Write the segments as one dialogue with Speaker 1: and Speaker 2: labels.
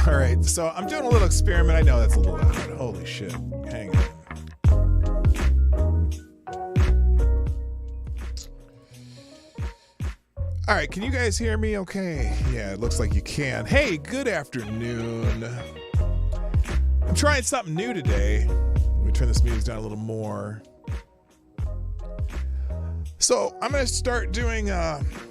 Speaker 1: All right, so I'm doing a little experiment. I know that's a little loud. Holy shit. Hang on. All right, can you guys hear me okay? Yeah, it looks like you can. Hey, good afternoon. I'm trying something new today. Let me turn this music down a little more. So I'm going to start doing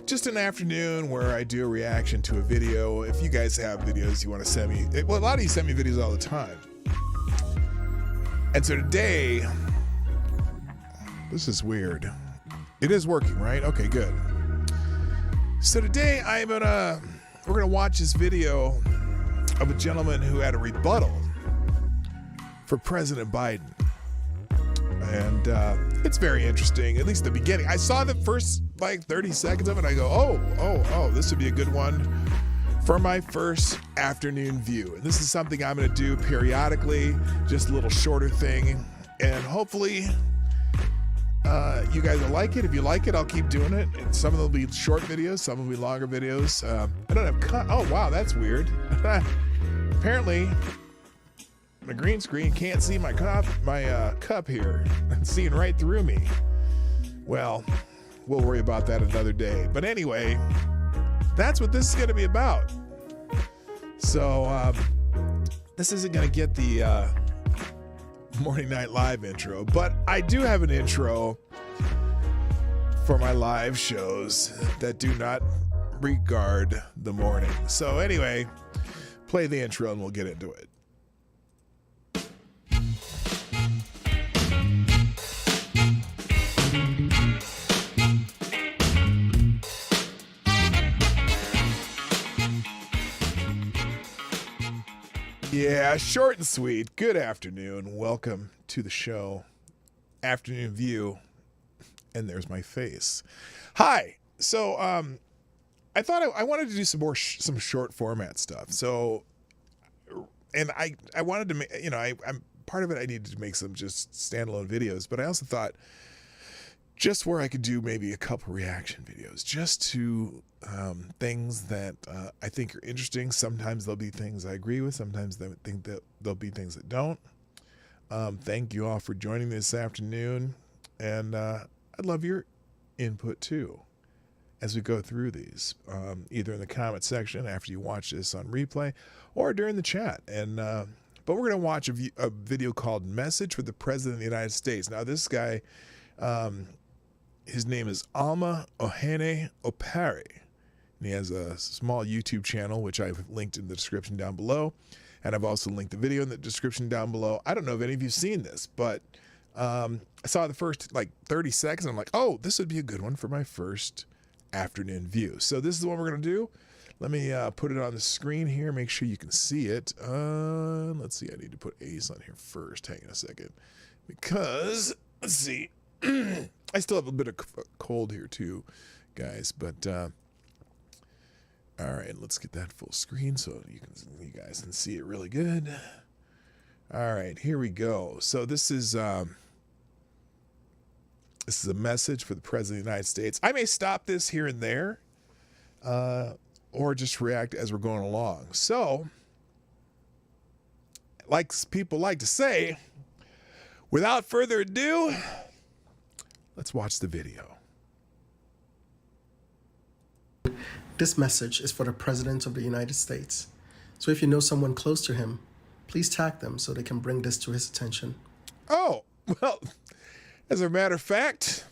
Speaker 1: just an afternoon where I do a reaction to a video. If you guys have videos you want to send me, well, a lot of you send me videos all the time. And so today, this is weird. It is working, right? Okay, good. So today we're gonna watch this video of a gentleman who had a rebuttal for President Biden. And it's very interesting, at least the beginning. I saw the first like 30 seconds of it. I go, oh, this would be a good one for my first afternoon view. And this is something I'm gonna do periodically, just a little shorter thing. And hopefully you guys will like it. If you like it, I'll keep doing it. And some of them will be short videos, some will be longer videos. I don't have oh wow, that's weird. Apparently, the green screen can't see my cup here. It's seeing right through me. Well, we'll worry about that another day. But anyway, that's what this is going to be about. So this isn't going to get the Morning Night Live intro, but I do have an intro for my live shows that do not regard the morning. So anyway, play the intro and we'll get into it. Yeah, short and sweet. Good afternoon. Welcome to the show. Afternoon View. And there's my face. Hi. So I thought I wanted to do some more some short format stuff. So, and I wanted to make, I'm part of it. I needed to make some just standalone videos, but I also thought just where I could do maybe a couple reaction videos just to things that I think are interesting. Sometimes there'll be things I agree with. Sometimes I think that there'll be things that don't. Thank you all for joining me this afternoon. And I'd love your input too as we go through these, either in the comment section after you watch this on replay or during the chat. And but we're going to watch a video called Message for the President of the United States. Now, this guy, his name is Alma Ohene Opari. And he has a small YouTube channel, which I've linked in the description down below. And I've also linked the video in the description down below. I don't know if any of you've seen this, but I saw the first like 30 seconds. And I'm like, oh, this would be a good one for my first afternoon view. So this is what we're going to do. Let me put it on the screen here. Make sure you can see it. Let's see. I need to put Ace on here first. Hang on a second. Because, let's see. I still have a bit of cold here too, guys. But all right, let's get that full screen so you guys can see it really good. All right, here we go. So this is a message for the President of the United States. I may stop this here and there, or just react as we're going along. So, like people like to say, without further ado, let's watch the video.
Speaker 2: This message is for the President of the United States. So if you know someone close to him, please tag them so they can bring this to his attention.
Speaker 1: Oh, well, as a matter of fact,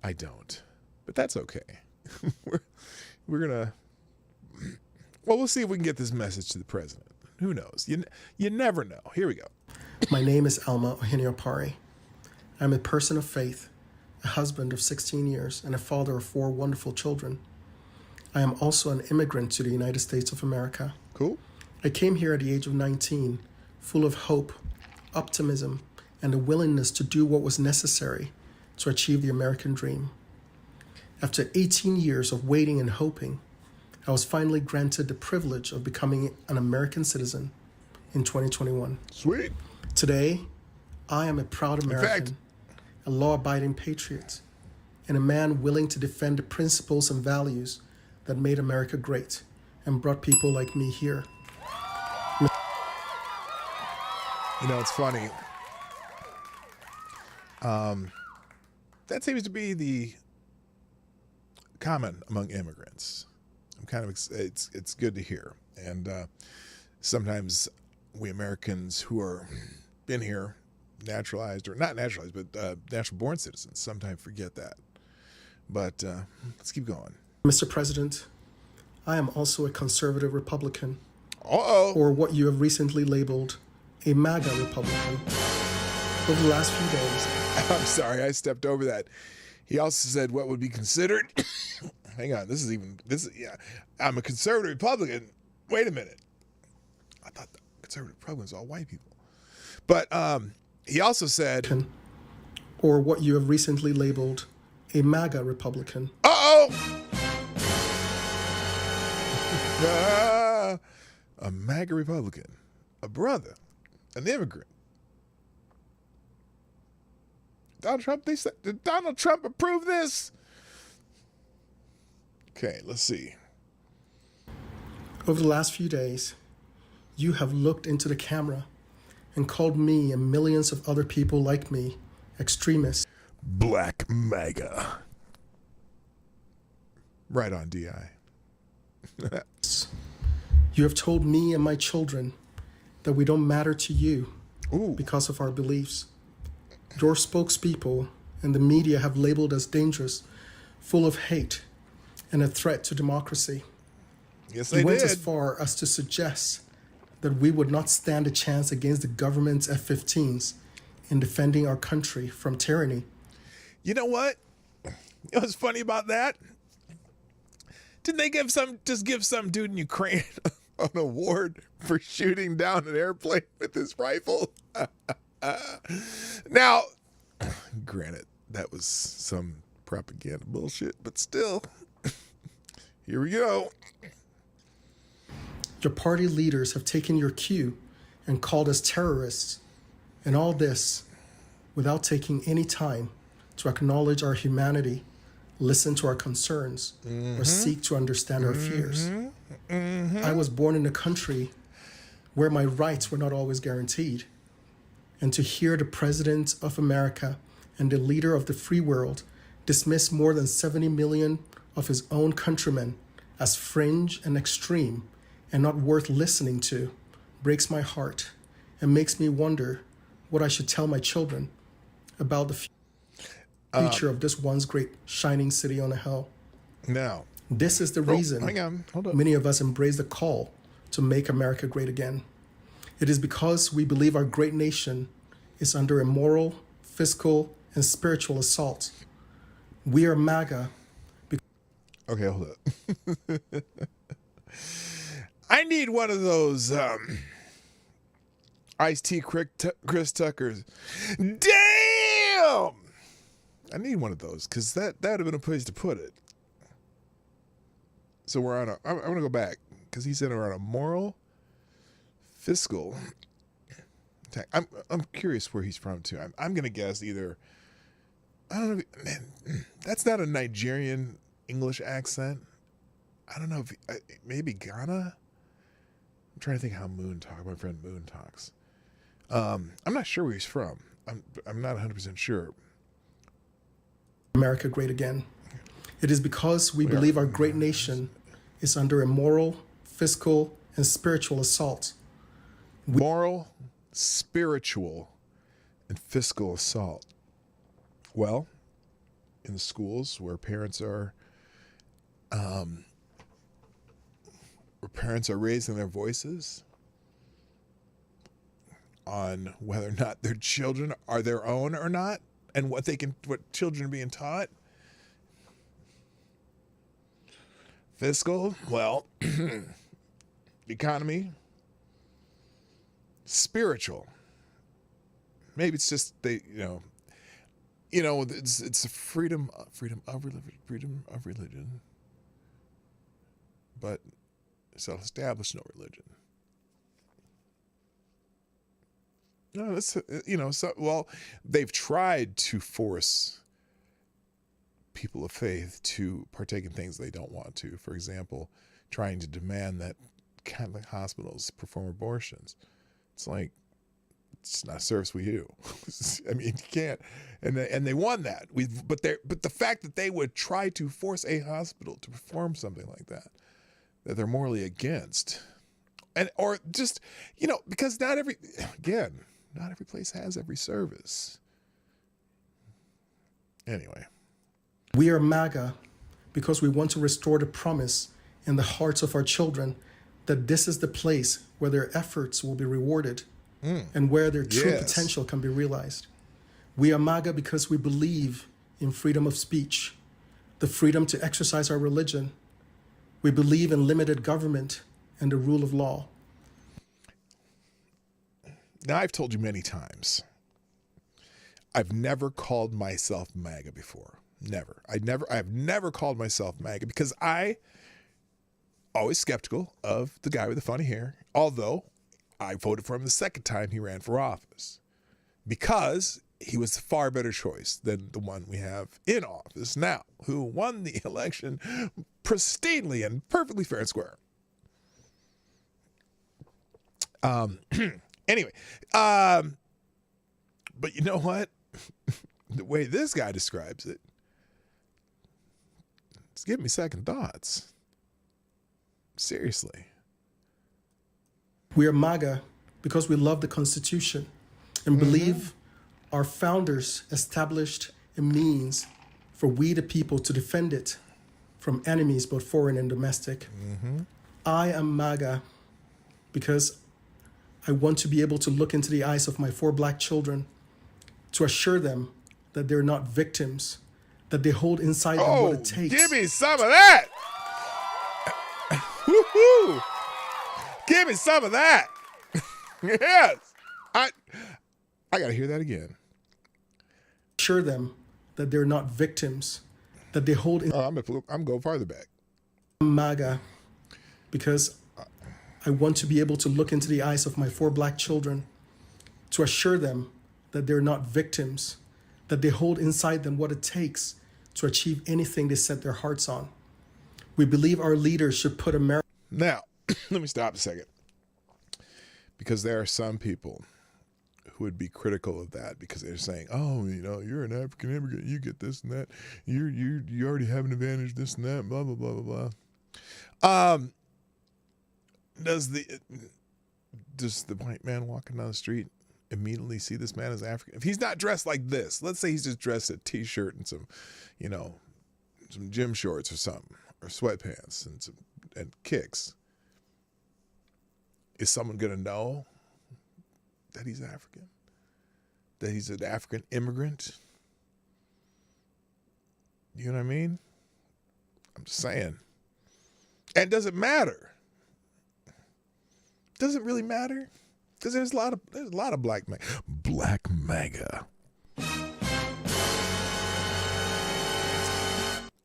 Speaker 1: I don't. But that's okay. we're gonna, well, we'll see if we can get this message to the president. Who knows? You never know. Here we go.
Speaker 2: My name is Alma Ohene Opari. I'm a person of faith, a husband of 16 years, and a father of 4 wonderful children. I am also an immigrant to the United States of America.
Speaker 1: Cool.
Speaker 2: I came here at the age of 19, full of hope, optimism, and a willingness to do what was necessary to achieve the American dream. After 18 years of waiting and hoping, I was finally granted the privilege of becoming an American citizen in 2021.
Speaker 1: Sweet.
Speaker 2: Today, I am a proud American, a law-abiding patriot, and a man willing to defend the principles and values that made America great and brought people like me here.
Speaker 1: You know, it's funny. That seems to be the common among immigrants. I'm kind of it's good to hear, and sometimes we Americans who are been here, naturalized or not naturalized, but natural born citizens, sometimes forget that. But let's keep going.
Speaker 2: Mr. President, I am also a conservative Republican,
Speaker 1: Uh-oh.
Speaker 2: or what you have recently labeled a MAGA Republican. Over the last few days,
Speaker 1: I'm sorry, I stepped over that. He also said what would be considered. Hang on, yeah. I'm a conservative Republican. Wait a minute. I thought the conservative Republicans were all white people. But he also said,
Speaker 2: or what you have recently labeled a MAGA Republican.
Speaker 1: A MAGA Republican, a brother, an immigrant. Donald Trump, did Donald Trump approve this? Okay, let's see.
Speaker 2: Over the last few days, you have looked into the camera and called me and millions of other people like me extremists.
Speaker 1: Black MAGA. Right on, DI.
Speaker 2: You have told me and my children that we don't matter to you because of our beliefs. Your spokespeople and the media have labeled us dangerous, full of hate, and a threat to democracy.
Speaker 1: Yes, they
Speaker 2: You went
Speaker 1: did.
Speaker 2: as far as to suggest that we would not stand a chance against the government's F-15s in defending our country from tyranny.
Speaker 1: You know what? You know what's funny about that? Didn't they give some dude in Ukraine an award for shooting down an airplane with his rifle? Now, granted, that was some propaganda bullshit, but still, here we go.
Speaker 2: Your party leaders have taken your cue and called us terrorists, and all this without taking any time to acknowledge our humanity, listen to our concerns, or seek to understand our fears. I was born in a country where my rights were not always guaranteed. And to hear the President of America and the leader of the free world dismiss more than 70 million of his own countrymen as fringe and extreme and not worth listening to breaks my heart and makes me wonder what I should tell my children about the future of this once great shining city on a hill.
Speaker 1: Now,
Speaker 2: this is the reason many of us embrace the call to make America great again. It is because we believe our great nation is under a moral, fiscal, and spiritual assault. We are MAGA.
Speaker 1: Okay, hold up. I need one of those Ice-T Chris Tuckers. Damn! I need one of those because that would have been a place to put it. So we're on I'm going to go back because he said we're on a moral, fiscal. I'm curious where he's from too. I'm going to guess either. I don't know. Man, that's not a Nigerian English accent. I don't know if maybe Ghana. I'm trying to think how Moon talks. My friend Moon talks. I'm not sure where he's from. I'm not 100% sure.
Speaker 2: America great again. It is because we believe our great nation is under a moral, fiscal, and spiritual assault.
Speaker 1: Moral, spiritual, and fiscal assault. Well, in the schools where parents are raising their voices on whether or not their children are their own or not, and what children are being taught. Fiscal, well, economy. Spiritual. Maybe it's just it's a freedom of religion, but self-established no religion. No, that's they've tried to force people of faith to partake in things they don't want to. For example, trying to demand that Catholic hospitals perform abortions. It's like, it's not a service we do. I mean, you can't. And they won that. But the fact that they would try to force a hospital to perform something like that they're morally against, or just, because not every place has every service. Anyway.
Speaker 2: We are MAGA because we want to restore the promise in the hearts of our children that this is the place where their efforts will be rewarded and where their true potential can be realized. We are MAGA because we believe in freedom of speech, the freedom to exercise our religion. We believe in limited government and the rule of law.
Speaker 1: Now, I've told you many times, I've never called myself MAGA before. Never. I've never called myself MAGA because I always skeptical of the guy with the funny hair, although I voted for him the second time he ran for office because he was a far better choice than the one we have in office now, who won the election pristinely and perfectly fair and square. Anyway, but you know what? The way this guy describes it, it's giving me second thoughts. Seriously.
Speaker 2: We are MAGA because we love the Constitution and believe our founders established a means for we the people to defend it from enemies, both foreign and domestic. I am MAGA because I want to be able to look into the eyes of my 4 black children to assure them that they're not victims, that they hold inside them what it takes.
Speaker 1: Give me some of that. Woo-hoo. Give me some of that. Yes. I got to hear that again.
Speaker 2: Assure them that they're not victims, that they hold in.
Speaker 1: I'm going farther back.
Speaker 2: MAGA because I want to be able to look into the eyes of my 4 black children to assure them that they're not victims, that they hold inside them what it takes to achieve anything they set their hearts on. We believe our leaders should put America.
Speaker 1: Now, let me stop a second. Because there are some people who would be critical of that because they're saying, oh, you're an African immigrant, you get this and that, you already have an advantage, this and that, blah, blah, blah, blah, blah. Does the white man walking down the street immediately see this man as African? If he's not dressed like this, let's say he's just dressed in a t-shirt and some gym shorts or something, or sweatpants and kicks, is someone going to know that he's African? That he's an African immigrant? You know what I mean? I'm just saying. And does it matter? Does it really matter? Because there's a lot of black MAGA.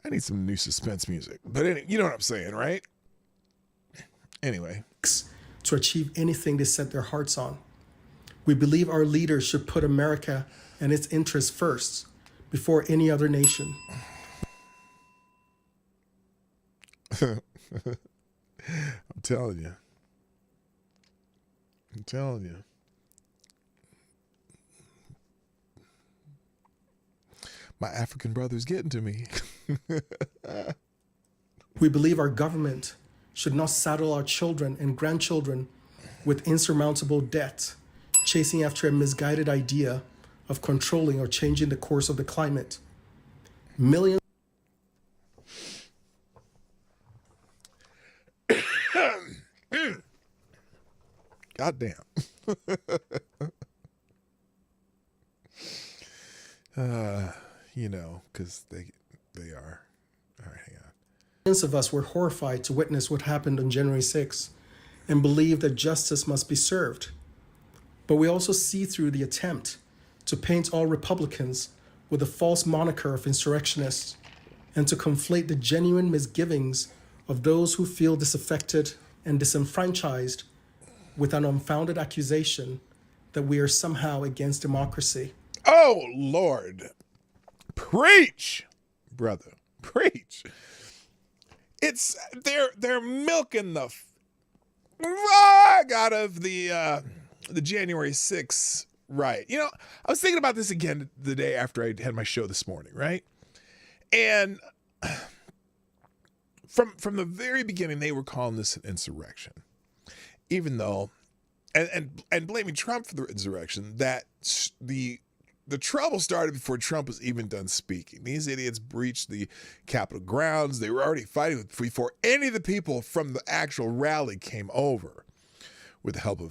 Speaker 1: I need some new suspense music. But anyway, you know what I'm saying, right? Anyway.
Speaker 2: To achieve anything they set their hearts on. We believe our leaders should put America and its interests first before any other nation.
Speaker 1: I'm telling you. My African brother's getting to me.
Speaker 2: We believe our government should not saddle our children and grandchildren with insurmountable debt, chasing after a misguided idea of controlling or changing the course of the climate. Millions.
Speaker 1: God damn. Because they are. All right, hang on.
Speaker 2: Millions of us were horrified to witness what happened on January 6th and believe that justice must be served. But we also see through the attempt to paint all Republicans with a false moniker of insurrectionists and to conflate the genuine misgivings of those who feel disaffected and disenfranchised with an unfounded accusation that we are somehow against democracy.
Speaker 1: Oh, Lord. Preach, brother. Preach. They're milking the out of the January 6th riot. You know, I was thinking about this again the day after I had my show this morning, right? And from the very beginning, they were calling this an insurrection, even though, and blaming Trump for the insurrection. That the trouble started before Trump was even done speaking. These idiots breached the Capitol grounds. They were already fighting before any of the people from the actual rally came over, with the help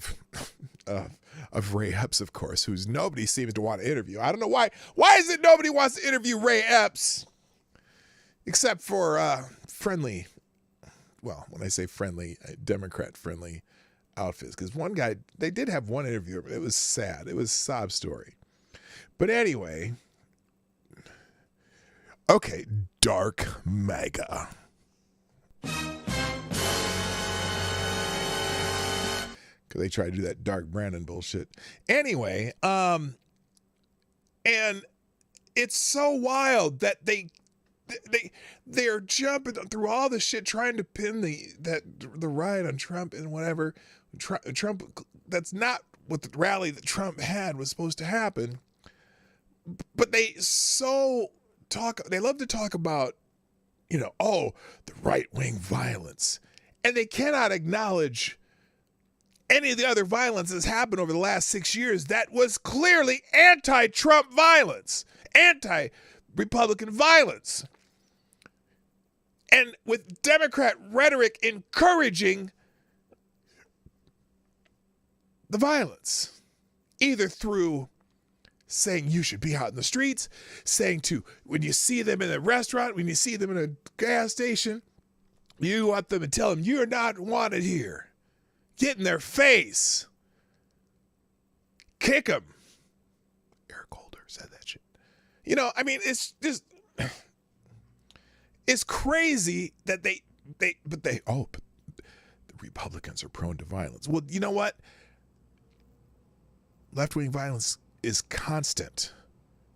Speaker 1: of Ray Epps, of course, who's nobody seems to want to interview. I don't know why. Why is it nobody wants to interview Ray Epps? Except for friendly, well, when I say friendly, Democrat-friendly outfits. Because one guy, they did have one interview, but it was sad. It was a sob story. But anyway, okay, dark MAGA. Because they try to do that dark Brandon bullshit. Anyway, and it's so wild that they're jumping through all this shit trying to pin the riot on Trump and whatever. Trump, that's not what the rally that Trump had was supposed to happen. But they love to talk about, the right-wing violence. And they cannot acknowledge any of the other violence that's happened over the last 6 years that was clearly anti-Trump violence, anti-Republican violence. And with Democrat rhetoric encouraging the violence, either through saying you should be out in the streets, saying when you see them in a restaurant, when you see them in a gas station, you want them to tell them you're not wanted here. Get in their face. Kick them. Eric Holder said that shit. It's just, it's crazy that but the Republicans are prone to violence. Well, you know what? Left-wing violence is constant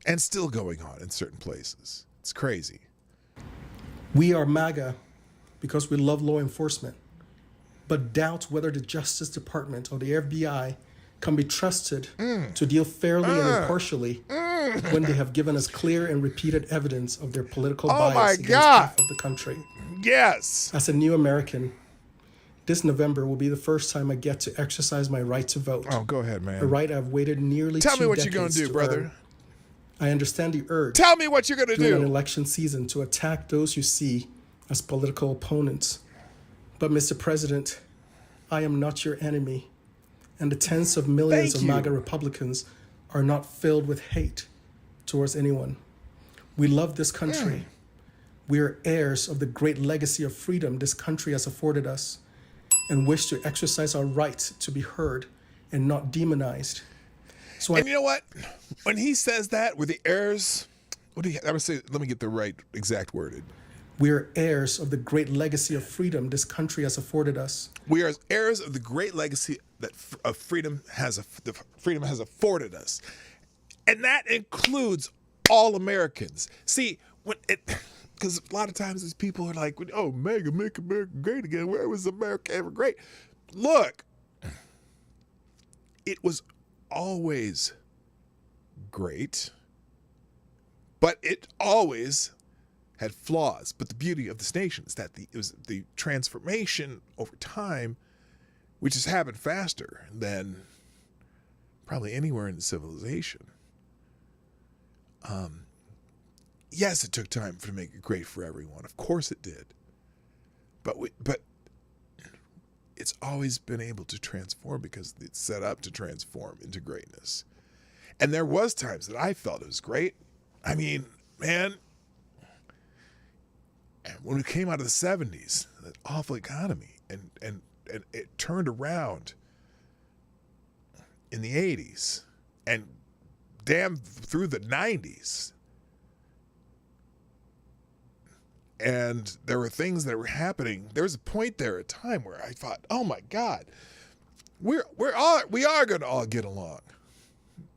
Speaker 1: and still going on in certain places. It's crazy.
Speaker 2: We are MAGA because we love law enforcement, but doubt whether the Justice Department or the FBI can be trusted to deal fairly and impartially when they have given us clear and repeated evidence of their political bias against half of the country.
Speaker 1: Yes.
Speaker 2: As a new American, this November will be the first time I get to exercise my right to vote.
Speaker 1: Oh, go ahead, man.
Speaker 2: A right I've waited nearly 2 decades to
Speaker 1: Tell me what you're going to do, brother.
Speaker 2: earn. I understand the urge.
Speaker 1: Tell me what you're going to
Speaker 2: during
Speaker 1: do.
Speaker 2: an election season to attack those you see as political opponents. But, Mr. President, I am not your enemy. And the tens of millions of MAGA Republicans are not filled with hate towards anyone. We love this country. We are heirs of the great legacy of freedom this country has afforded us, and wish to exercise our right to be heard and not demonized.
Speaker 1: And you know what? When he says that, we're the heirs. I would say, let me get the right exact worded.
Speaker 2: We are heirs of the great legacy of freedom this country has afforded us.
Speaker 1: We are heirs of the great legacy that freedom has afforded us, and that includes all Americans. See, because a lot of times these people are like, "Oh, MAGA, make America great again." Where was America ever great? Look, it was always great, but it always had flaws. But the beauty of this nation is that it was the transformation over time, which has happened faster than probably anywhere in civilization. Yes, it took time to make it great for everyone. Of course it did. But it's always been able to transform because it's set up to transform into greatness. And there was times that I felt it was great. I mean, man, when we came out of the 70s, that awful economy, and it turned around in the 80s and damn through the 90s. And there were things that were happening. There was a point there, a time where I thought, oh my God, we are going to all get along.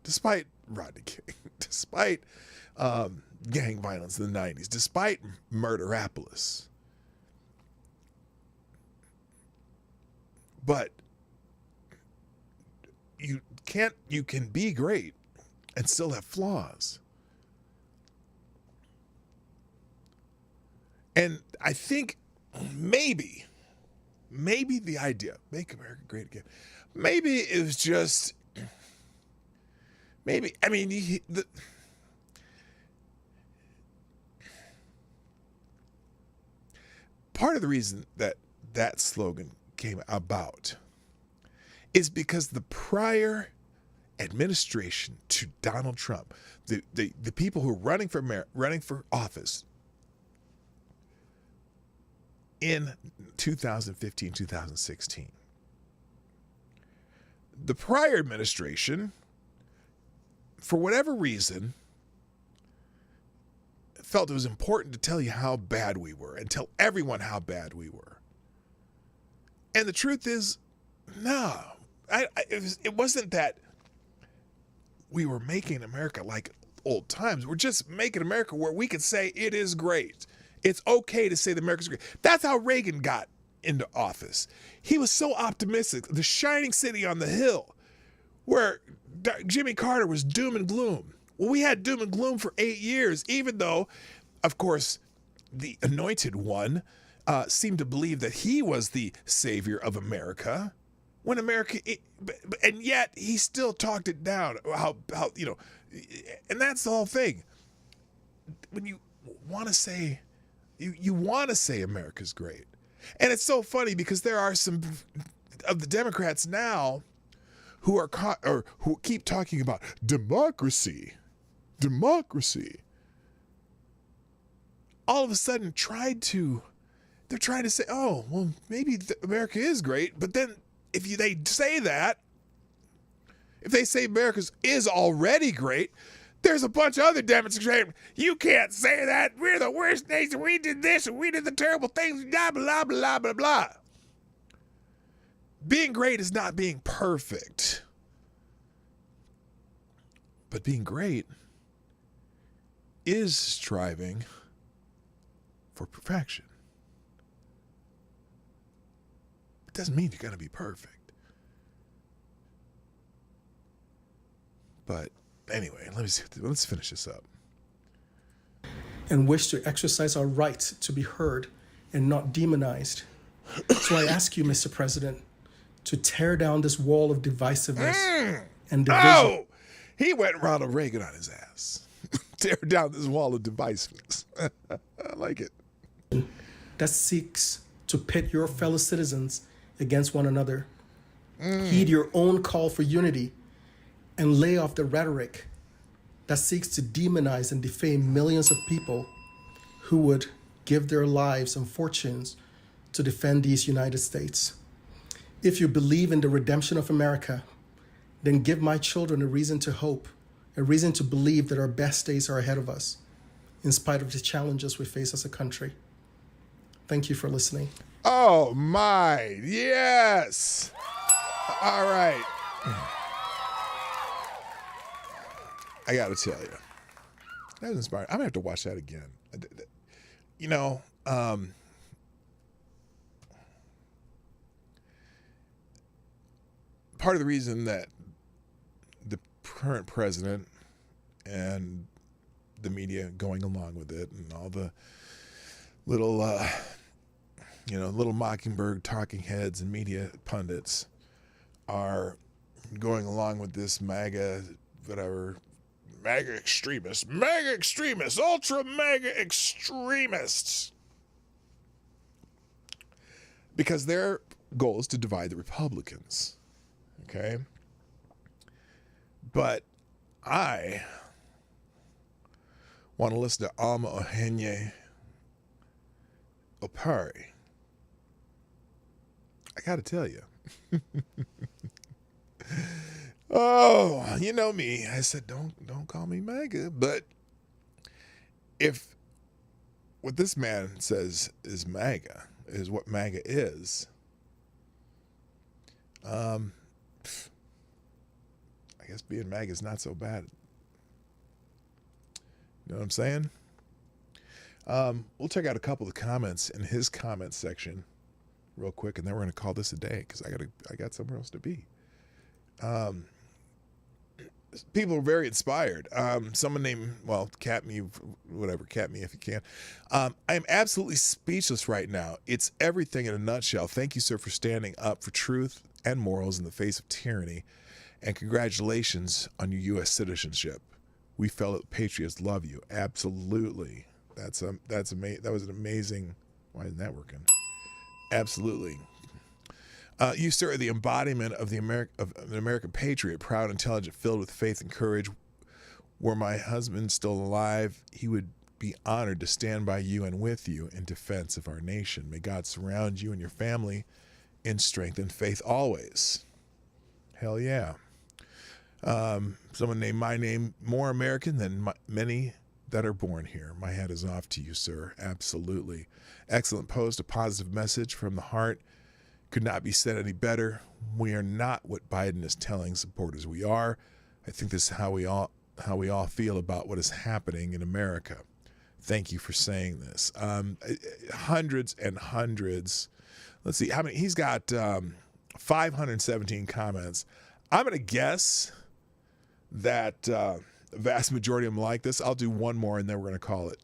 Speaker 1: Despite Rodney King, despite gang violence in the 90s, despite Murderapolis. But you can be great and still have flaws. And I think maybe the idea, make America great again, maybe it was just, part of the reason that slogan came about is because the prior administration to Donald Trump, the people who are running for office in 2015, 2016, the prior administration, for whatever reason, felt it was important to tell you how bad we were and tell everyone how bad we were. And the truth is, no, it wasn't that we were making America like old times. We're just making America where we can say it is great. It's okay to say that America's great. That's how Reagan got into office. He was so optimistic. The shining city on the hill, where Jimmy Carter was doom and gloom. Well, we had doom and gloom for 8 years, even though, of course, the anointed one seemed to believe that he was the savior of America. When and yet he still talked it down. How and that's the whole thing. When you want to say, you want to say America's great, and it's so funny because there are some of the Democrats now who keep talking about democracy. All of a sudden, they're trying to say, oh, well, maybe America is great, but then if they say America is already great, there's a bunch of other demonstrations. You can't say that. We're the worst nation. We did this and we did the terrible things. Blah, blah, blah, blah, blah. Being great is not being perfect. But being great is striving for perfection. It doesn't mean you're going to be perfect. But anyway, let's finish this up.
Speaker 2: And wish to exercise our right to be heard and not demonized. So I ask you, Mr. President, to tear down this wall of divisiveness and division.
Speaker 1: Oh, he went Ronald Reagan on his ass. Tear down this wall of divisiveness. I like it.
Speaker 2: That seeks to pit your fellow citizens against one another. Heed your own call for unity and lay off the rhetoric that seeks to demonize and defame millions of people who would give their lives and fortunes to defend these United States. If you believe in the redemption of America, then give my children a reason to hope, a reason to believe that our best days are ahead of us, in spite of the challenges we face as a country. Thank you for listening.
Speaker 1: Oh my, yes. All right. I got to tell you, that was inspiring. I'm going to have to watch that again. You know, part of the reason that the current president and the media going along with it and all the little, little mockingbird talking heads and media pundits are going along with this MAGA, whatever, MAGA extremists, ultra MAGA extremists. Because their goal is to divide the Republicans. Okay? But I want to listen to Alma Ohenye Opari. I got to tell you. Oh, you know me. I said, don't call me MAGA. But if what this man says is MAGA, is what MAGA is, I guess being MAGA is not so bad. You know what I'm saying? We'll check out a couple of the comments in his comment section real quick, and then we're going to call this a day because I got somewhere else to be. People are very inspired. Someone named, cat me if you can. I am absolutely speechless right now. It's everything in a nutshell. Thank you, sir, for standing up for truth and morals in the face of tyranny, and congratulations on your U.S. citizenship. We fellow patriots love you. Absolutely. That's amazing. That was an amazing. Why isn't that working? Absolutely. You, sir, are the embodiment of an American patriot, proud, intelligent, filled with faith and courage. Were my husband still alive, he would be honored to stand by you and with you in defense of our nation. May God surround you and your family in strength and faith always. Hell yeah. Someone named my name more American than many that are born here. My hat is off to you, sir. Absolutely. Excellent post, a positive message from the heart. Could not be said any better. We are not what Biden is telling supporters we are. I think this is how we all feel about what is happening in America. Thank you for saying this. Hundreds and hundreds. Let's see how many. He's got 517 comments. I'm going to guess that the vast majority of them like this. I'll do one more and then we're going to call it.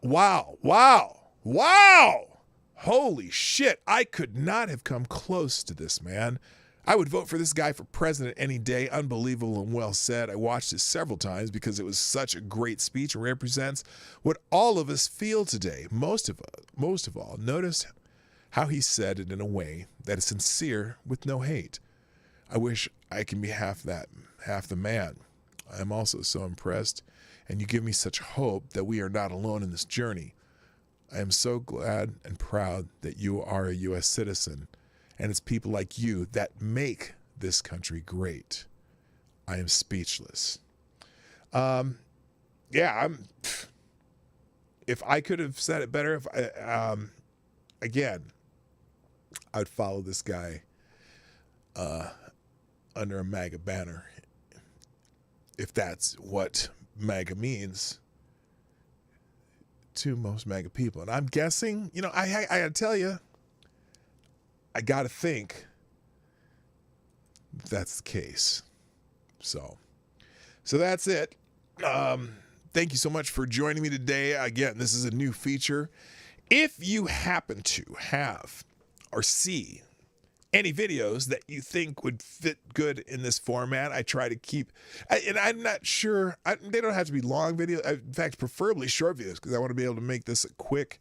Speaker 1: Wow. Holy shit. I could not have come close to this, man. I would vote for this guy for president any day. Unbelievable and well said. I watched it several times because it was such a great speech and represents what all of us feel today. Most of all, notice how he said it in a way that is sincere with no hate. I wish I can be half the man. I am also so impressed, and you give me such hope that we are not alone in this journey. I am so glad and proud that you are a U.S. citizen, and it's people like you that make this country great. I am speechless. If I could have said it better, I'd follow this guy under a MAGA banner, if that's what MAGA means to most MAGA people. And I'm guessing, I gotta tell you, I gotta think that's the case. So that's it. Thank you so much for joining me today. Again, this is a new feature. If you happen to have or see any videos that you think would fit good in this format, I try to keep, and I'm not sure, they don't have to be long videos. In fact, preferably short videos, because I want to be able to make this a quick,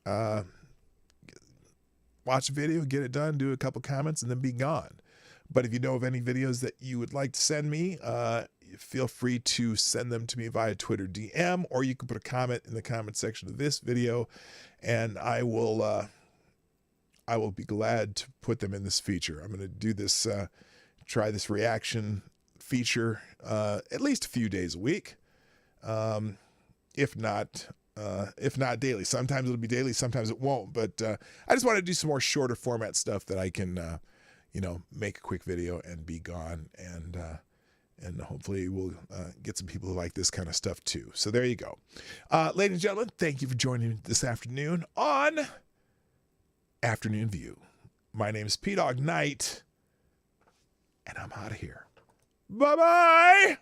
Speaker 1: watch a video, get it done, do a couple comments, and then be gone. But if you know of any videos that you would like to send me, feel free to send them to me via Twitter DM, or you can put a comment in the comment section of this video, and I will be glad to put them in this feature. I'm going to do this, try this reaction feature at least a few days a week, if not daily. Sometimes it'll be daily, sometimes it won't. But I just want to do some more shorter format stuff that I can, make a quick video and be gone, and hopefully we'll get some people who like this kind of stuff too. So there you go, ladies and gentlemen. Thank you for joining me this afternoon on Afternoon View. My name is Dawg Knight, and I'm out of here. Bye-bye!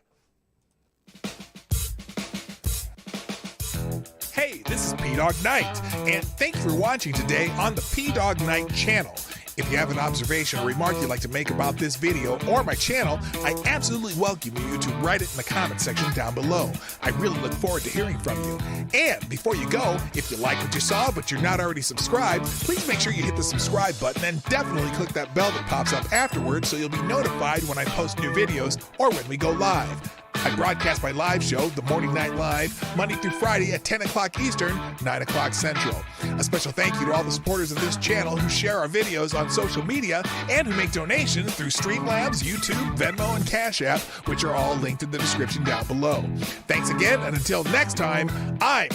Speaker 1: Hey, this is Dawg Knight, and thank you for watching today on the Dawg Knight Channel. If you have an observation or remark you'd like to make about this video or my channel, I absolutely welcome you to write it in the comment section down below. I really look forward to hearing from you. And before you go, if you like what you saw but you're not already subscribed, please make sure you hit the subscribe button and definitely click that bell that pops up afterwards so you'll be notified when I post new videos or when we go live. I broadcast my live show, The Morning Night Live, Monday through Friday at 10 o'clock Eastern, 9 o'clock Central. A special thank you to all the supporters of this channel who share our videos on social media and who make donations through Streamlabs, YouTube, Venmo, and Cash App, which are all linked in the description down below. Thanks again, and until next time, I'm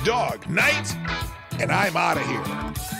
Speaker 1: Dawg Knight, and I'm out of here.